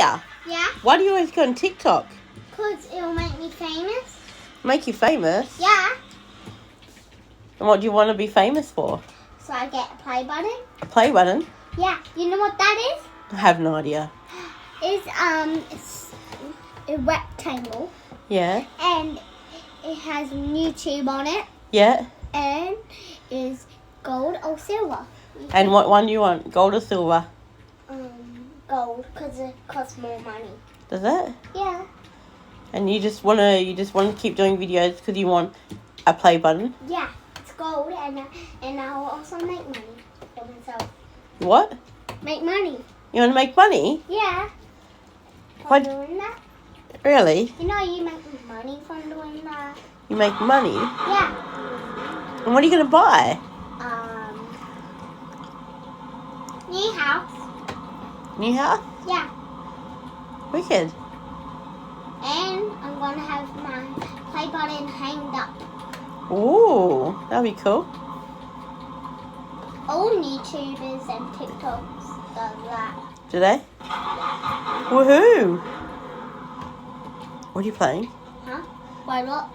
Nadia, Yeah? why do you always go on TikTok? Because it'll make me famous. Make you famous? Yeah. And what do you want to be famous for? So I get a play button. A play button? Yeah. You know what that is? I have no idea. It's a rectangle. Yeah? And it has YouTube on it. Yeah? And is gold or silver. And what one do you want? Gold or silver? Gold, because it costs more money. Does it? Yeah. And you just wanna keep doing videos because you want a play button? Yeah. It's gold, and I'll also make money for myself. What? Make money. You want to make money? Yeah. What? From doing that. Really? You know you make money from doing that. You make money? Yeah. And what are you gonna buy? New house. New house? Yeah. Wicked. And I'm gonna have my play button hanged up. Ooh, that'll be cool. All YouTubers and TikToks does that. Do they? Woohoo! What are you playing? Huh? Why not?